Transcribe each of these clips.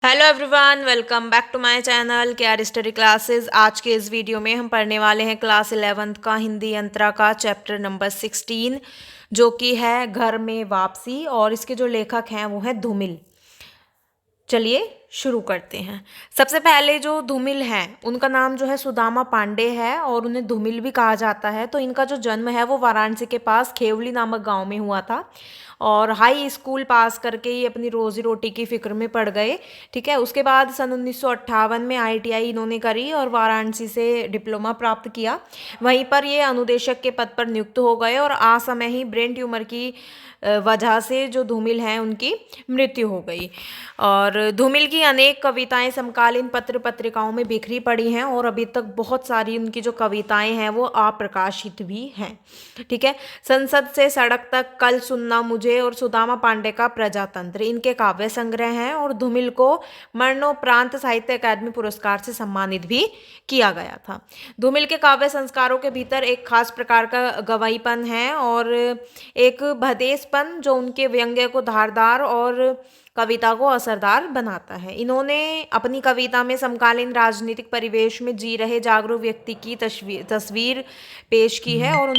Hello everyone, welcome back to my channel KR study classes. आज के इस video में हम पढ़ने वाले हैं क्लास 11th का हिंदी अंतरा का चैप्टर नंबर 16, जो कि है घर में वापसी। और इसके जो लेखक हैं वो हैं धूमिल। चलिए शुरू करते हैं। सबसे पहले जो धूमिल हैं उनका नाम जो है सुदामा पांडे है और उन्हें धूमिल भी कहा जाता है। तो इनका जो जन्म है वो वाराणसी के पास खेवली नामक गांव में हुआ था और हाई स्कूल पास करके ये अपनी रोजी रोटी की फिक्र में पड़ गए। ठीक है, उसके बाद सन 1958 में आईटीआई इन्होंने करी और वाराणसी से डिप्लोमा प्राप्त किया। वहीं पर ये अनुदेशक के पद पर नियुक्त हो गए और असमय ही ब्रेन ट्यूमर की वजह से जो धूमिल हैं उनकी मृत्यु हो गई। और धूमिल की अनेक कविताएं समकालीन पत्र पत्रिकाओं में बिखरी पड़ी हैं और अभी तक बहुत सारी उनकी जो कविताएं हैं वो अप्रकाशित भी हैं। ठीक है, संसद से सड़क तक, कल सुनना मुझे और सुदामा पांडे का प्रजातंत्र इनके काव्य संग्रह हैं। और धूमिल को मरणोपरांत साहित्य अकादमी पुरस्कार से सम्मानित भी किया गया था। धूमिल के काव्य संस्कारों के भीतर एक खास प्रकार का गवाहीपन है और एक भदेसपन जो उनके व्यंग्य को धारदार और कविता को असरदार बनाता है। इन्होंने अपनी कविता में समकालीन राजनीतिक परिवेश में जी रहे जागरूक व्यक्ति की तस्वीर पेश की है और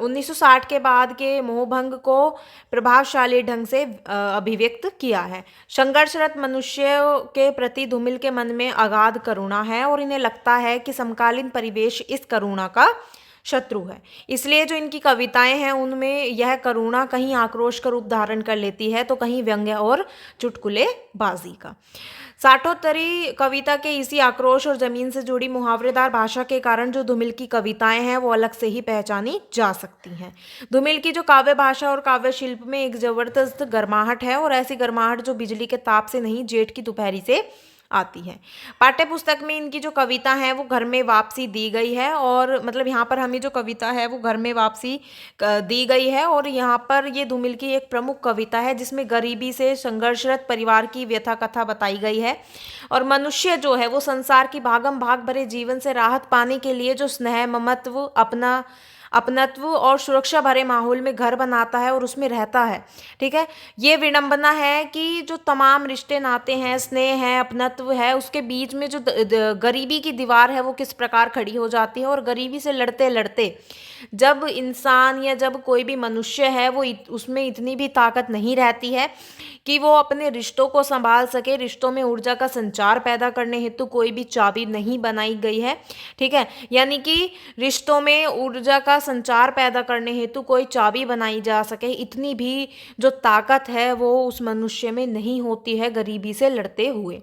1960 के बाद के मोहभंग को प्रभावशाली ढंग से अभिव्यक्त किया है। संघर्षरत मनुष्य के प्रति धूमिल के मन में अगाध करुणा है और इन्हें लगता है कि समकालीन परिवेश इस करुणा का शत्रु है। इसलिए जो इनकी कविताएं हैं उनमें यह करुणा कहीं आक्रोश का रूप धारण कर लेती है तो कहीं व्यंग्य और चुटकुलेबाजी का। साठोत्तरी कविता के इसी आक्रोश और जमीन से जुड़ी मुहावरेदार भाषा के कारण जो धूमिल की कविताएं हैं वो अलग से ही पहचानी जा सकती हैं। धूमिल की जो काव्य भाषा और काव्य शिल्प में एक जबरदस्त गर्माहट है और ऐसी गर्माहट जो बिजली के ताप से नहीं, जेठ की दोपहरी से आती है। पाठ्य पुस्तक में इनकी जो कविता है वो घर में वापसी दी गई है और मतलब यहाँ पर हमें जो कविता है वो घर में वापसी दी गई है। और यहाँ पर ये धूमिल की एक प्रमुख कविता है जिसमें गरीबी से संघर्षरत परिवार की व्यथा कथा बताई गई है और मनुष्य जो है वो संसार की भागम भाग भरे जीवन से राहत पाने के लिए जो स्नेह, ममत्व, अपनत्व और सुरक्षा भरे माहौल में घर बनाता है और उसमें रहता है। ठीक है, ये विडंबना है कि जो तमाम रिश्ते नाते हैं, स्नेह है, अपनत्व है, उसके बीच में जो गरीबी की दीवार है वो किस प्रकार खड़ी हो जाती है। और गरीबी से लड़ते लड़ते जब इंसान या जब कोई भी मनुष्य है वो उसमें इतनी भी ताकत नहीं रहती है कि वो अपने रिश्तों को संभाल सके। रिश्तों में ऊर्जा का संचार पैदा करने हेतु कोई भी चाबी नहीं बनाई गई है। ठीक है, यानी कि रिश्तों में ऊर्जा का संचार पैदा करने हेतु कोई चाबी बनाई जा सके, इतनी भी जो ताकत है वो उस मनुष्य में नहीं होती है गरीबी से लड़ते हुए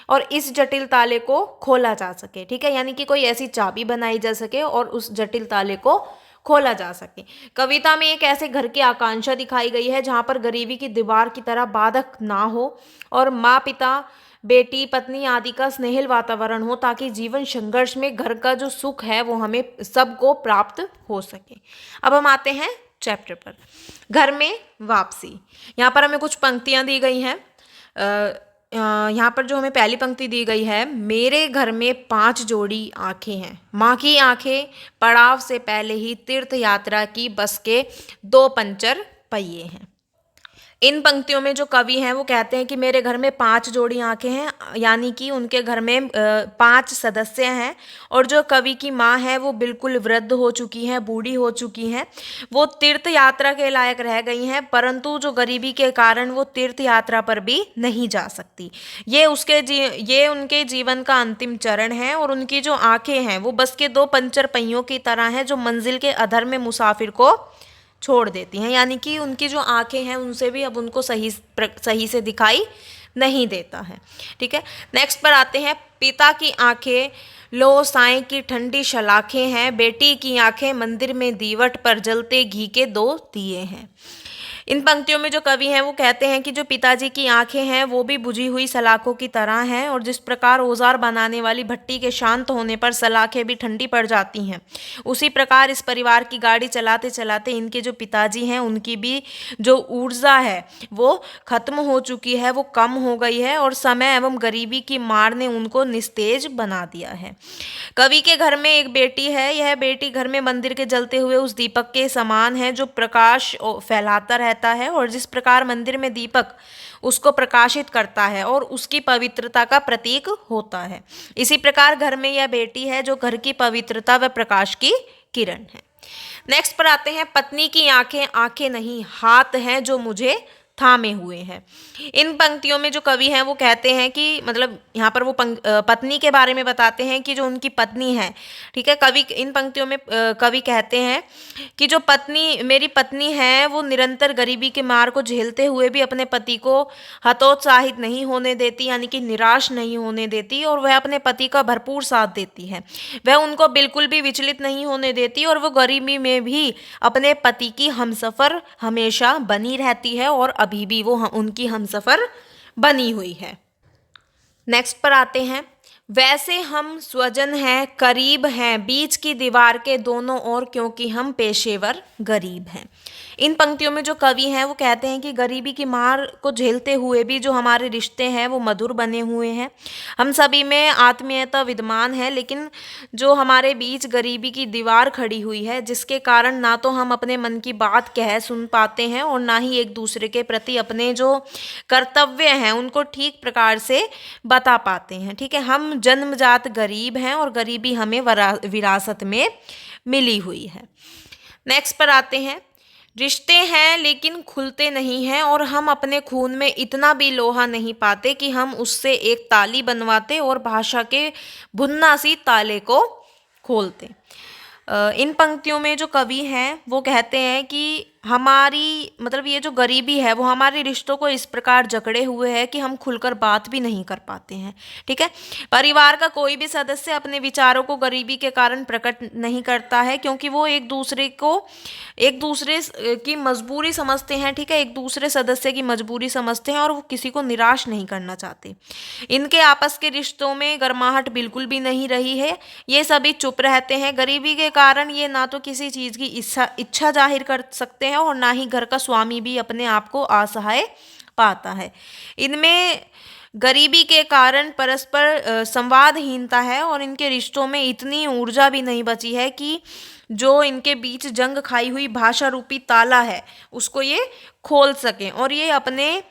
और इस जटिल ताले को खोला जा सके। ठीक है, यानी कि कोई ऐसी चाबी बनाई जा सके और उस जटिल ताले को खोला जा सके। कविता में एक ऐसे घर की आकांक्षा दिखाई गई है जहां पर गरीबी की दीवार की तरह बाधक ना हो और माँ, पिता, बेटी, पत्नी आदि का स्नेहिल वातावरण हो ताकि जीवन संघर्ष में घर का जो सुख है वो हमें सबको प्राप्त हो सके। अब हम आते हैं चैप्टर पर, घर में वापसी। यहाँ पर हमें कुछ पंक्तियाँ दी गई हैं। यहाँ पर जो हमें पहली पंक्ति दी गई है, मेरे घर में 5 जोड़ी आंखें हैं। माँ की आंखें पड़ाव से पहले ही तीर्थ यात्रा की बस के 2 पंचर पहिए हैं। इन पंक्तियों में जो कवि हैं वो कहते हैं कि मेरे घर में 5 जोड़ी आंखें हैं, यानी कि उनके घर में 5 सदस्य हैं और जो कवि की माँ है वो बिल्कुल वृद्ध हो चुकी हैं, बूढ़ी हो चुकी हैं। वो तीर्थ यात्रा के लायक रह गई हैं परंतु जो गरीबी के कारण वो तीर्थ यात्रा पर भी नहीं जा सकती। ये उनके जीवन का अंतिम चरण है और उनकी जो आंखें हैं वो बस के 2 पंचर पहियों की तरह हैं जो मंजिल के अधर में मुसाफिर को छोड़ देती हैं। यानी कि उनकी जो आंखें हैं उनसे भी अब उनको सही से दिखाई नहीं देता है। ठीक है, नेक्स्ट पर आते हैं। पिता की आंखें लो साईं की ठंडी शलाखें हैं, बेटी की आंखें मंदिर में दीवट पर जलते घी के 2 दिए हैं। इन पंक्तियों में जो कवि हैं वो कहते हैं कि जो पिताजी की आंखें हैं वो भी बुझी हुई सलाखों की तरह हैं और जिस प्रकार औजार बनाने वाली भट्टी के शांत होने पर सलाखें भी ठंडी पड़ जाती हैं, उसी प्रकार इस परिवार की गाड़ी चलाते चलाते इनके जो पिताजी हैं उनकी भी जो ऊर्जा है वो खत्म हो चुकी है, वो कम हो गई है और समय एवं गरीबी की मार ने उनको निस्तेज बना दिया है। कवि के घर में एक बेटी है, यह बेटी घर में मंदिर के जलते हुए उस दीपक के समान है जो प्रकाश फैलाता रहता रहता है और जिस प्रकार मंदिर में दीपक उसको प्रकाशित करता है और उसकी पवित्रता का प्रतीक होता है, इसी प्रकार घर में यह बेटी है जो घर की पवित्रता व प्रकाश की किरण है। नेक्स्ट पर आते हैं, पत्नी की आंखें आंखें नहीं हाथ हैं जो मुझे थामे हुए हैं। इन पंक्तियों में जो कवि हैं वो कहते हैं कि मतलब यहाँ पर वो पत्नी के बारे में बताते हैं कि जो उनकी पत्नी है, ठीक है, कवि इन पंक्तियों में कवि कहते हैं कि जो पत्नी मेरी पत्नी है वो निरंतर गरीबी के मार को झेलते हुए भी अपने पति को हतोत्साहित नहीं होने देती, यानी कि निराश नहीं होने देती, और वह अपने पति का भरपूर साथ देती है। वह उनको बिल्कुल भी विचलित नहीं होने देती और वो गरीबी में भी अपने पति की हमसफर हमेशा बनी रहती है और अभी भी वो उनकी हमसफर बनी हुई है। नेक्स्ट पर आते हैं, वैसे हम स्वजन हैं, करीब हैं, बीच की दीवार के दोनों ओर, क्योंकि हम पेशेवर गरीब हैं। इन पंक्तियों में जो कवि हैं वो कहते हैं कि गरीबी की मार को झेलते हुए भी जो हमारे रिश्ते हैं वो मधुर बने हुए हैं, हम सभी में आत्मीयता विद्यमान है, लेकिन जो हमारे बीच गरीबी की दीवार खड़ी हुई है जिसके कारण ना तो हम अपने मन की बात कह सुन पाते हैं और ना ही एक दूसरे के प्रति अपने जो कर्तव्य हैं उनको ठीक प्रकार से बता पाते हैं, ठीक है। हम जन्मजात गरीब हैं और गरीबी हमें विरासत में मिली हुई है। नेक्स्ट पर आते हैं, रिश्ते हैं लेकिन खुलते नहीं हैं और हम अपने खून में इतना भी लोहा नहीं पाते कि हम उससे एक ताली बनवाते और भाषा के भुन्ना सी ताले को खोलते। इन पंक्तियों में जो कवि हैं वो कहते हैं कि हमारी मतलब ये जो गरीबी है वो हमारे रिश्तों को इस प्रकार जकड़े हुए है कि हम खुलकर बात भी नहीं कर पाते हैं, ठीक है। परिवार का कोई भी सदस्य अपने विचारों को गरीबी के कारण प्रकट नहीं करता है क्योंकि वो एक दूसरे की मजबूरी समझते हैं, ठीक है, एक दूसरे सदस्य की मजबूरी समझते हैं और वो किसी को निराश नहीं करना चाहते। इनके आपस के रिश्तों में गर्माहट बिल्कुल भी नहीं रही है, ये सभी चुप रहते हैं। गरीबी के कारण ये ना तो किसी चीज़ की इच्छा जाहिर कर सकते हैं और ना ही घर का स्वामी भी अपने आप को असहाय पाता है। इनमें गरीबी के कारण परस्पर संवादहीनता है और इनके रिश्तों में इतनी ऊर्जा भी नहीं बची है कि जो इनके बीच जंग खाई हुई भाषा रूपी ताला है उसको ये खोल सकें और ये अपनी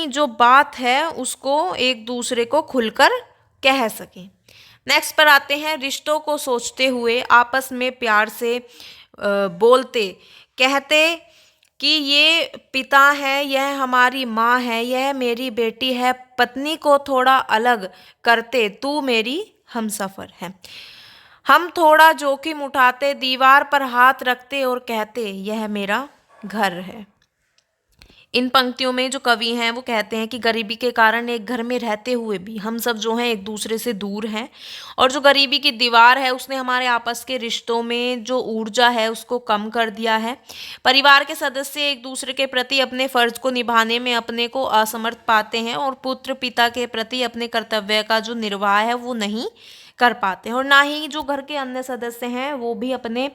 जो बात है उसको एक दूसरे को खुलकर कह सकें। नेक्स्ट पर आते हैं, रिश्तों को सोचते हुए आपस में प्यार से बोलते, कहते कि ये पिता है, यह हमारी माँ है, यह मेरी बेटी है, पत्नी को थोड़ा अलग करते, तू मेरी हमसफर है। हम थोड़ा जोखिम उठाते, दीवार पर हाथ रखते और कहते यह मेरा घर है। इन पंक्तियों में जो कवि हैं वो कहते हैं कि गरीबी के कारण एक घर में रहते हुए भी हम सब जो हैं एक दूसरे से दूर हैं और जो गरीबी की दीवार है उसने हमारे आपस के रिश्तों में जो ऊर्जा है उसको कम कर दिया है। परिवार के सदस्य एक दूसरे के प्रति अपने फर्ज को निभाने में अपने को असमर्थ पाते हैं और पुत्र पिता के प्रति अपने कर्तव्य का जो निर्वाह है वो नहीं कर पाते हैं और ना ही जो घर के अन्य सदस्य हैं वो भी अपने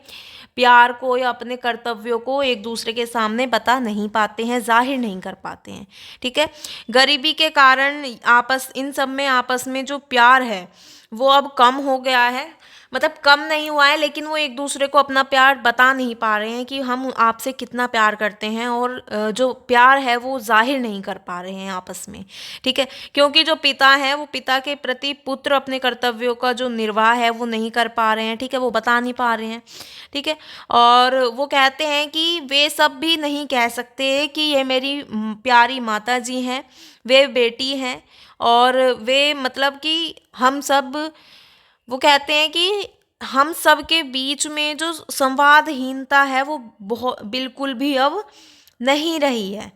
प्यार को या अपने कर्तव्यों को एक दूसरे के सामने बता नहीं पाते हैं, जाहिर नहीं कर पाते हैं, ठीक है। गरीबी के कारण इन सब में आपस में जो प्यार है वो अब कम हो गया है, मतलब कम नहीं हुआ है लेकिन वो एक दूसरे को अपना प्यार बता नहीं पा रहे हैं कि हम आपसे कितना प्यार करते हैं और जो प्यार है वो जाहिर नहीं कर पा रहे हैं आपस में, ठीक है। क्योंकि जो पिता है वो पिता के प्रति पुत्र अपने कर्तव्यों का जो निर्वाह है वो नहीं कर पा रहे हैं, ठीक है, वो बता नहीं पा रहे हैं, ठीक है। और वो कहते हैं कि वे सब भी नहीं कह सकते कि ये मेरी प्यारी माता जी हैं, वे बेटी हैं और वे मतलब कि हम सब, वो कहते हैं कि हम सब के बीच में जो संवादहीनता है वो बहुत बिल्कुल भी अब नहीं रही है।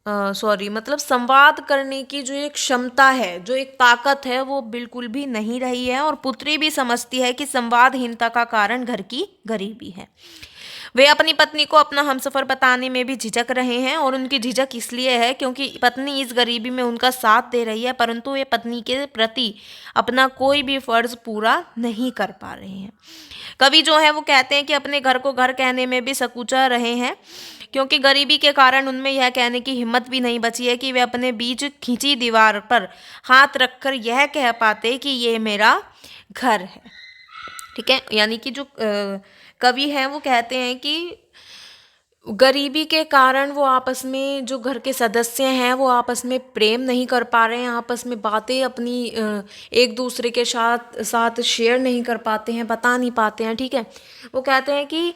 सॉरी, मतलब संवाद करने की जो एक क्षमता है, जो एक ताकत है वो बिल्कुल भी नहीं रही है और पुत्री भी समझती है कि संवादहीनता का कारण घर की गरीबी है। वे अपनी पत्नी को अपना हमसफर बताने में भी झिझक रहे हैं और उनकी झिझक इसलिए है क्योंकि पत्नी इस गरीबी में उनका साथ दे रही है परंतु वे पत्नी के प्रति अपना कोई भी फर्ज पूरा नहीं कर पा रहे हैं। कवि जो है वो कहते हैं कि अपने घर को घर कहने में भी सकुचा रहे हैं क्योंकि गरीबी के कारण उनमें यह कहने की हिम्मत भी नहीं बची है कि वे अपने बीच खींची दीवार पर हाथ रखकर यह कह पाते कि ये मेरा घर है, ठीक है। यानी कि जो कवि हैं वो कहते हैं कि गरीबी के कारण वो आपस में जो घर के सदस्य हैं वो आपस में प्रेम नहीं कर पा रहे हैं, आपस में बातें अपनी एक दूसरे के साथ साथ शेयर नहीं कर पाते हैं, बता नहीं पाते हैं, ठीक है। वो कहते हैं कि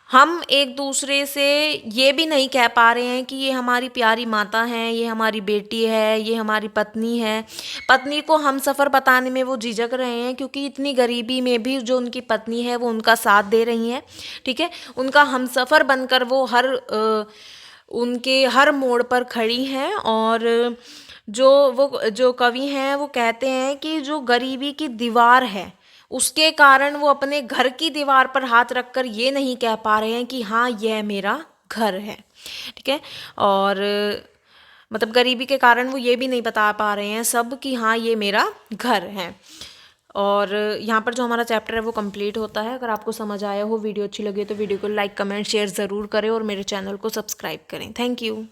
हम एक दूसरे से ये भी नहीं कह पा रहे हैं कि ये हमारी प्यारी माता हैं, ये हमारी बेटी है, ये हमारी पत्नी है। पत्नी को हमसफ़र बताने में वो झिझक रहे हैं, क्योंकि इतनी गरीबी में भी जो उनकी पत्नी है वो उनका साथ दे रही हैं, ठीक है। उनका हमसफ़र बनकर वो उनके हर मोड़ पर खड़ी हैं। और जो कवि हैं वो कहते हैं कि जो गरीबी की दीवार है उसके कारण वो अपने घर की दीवार पर हाथ रखकर ये नहीं कह पा रहे हैं कि हाँ यह मेरा घर है, ठीक है। और मतलब गरीबी के कारण वो ये भी नहीं बता पा रहे हैं सब कि हाँ ये मेरा घर है। और यहाँ पर जो हमारा चैप्टर है वो कंप्लीट होता है। अगर आपको समझ आया हो, वीडियो अच्छी लगी तो वीडियो को लाइक कमेंट शेयर ज़रूर करें और मेरे चैनल को सब्सक्राइब करें। Thank you.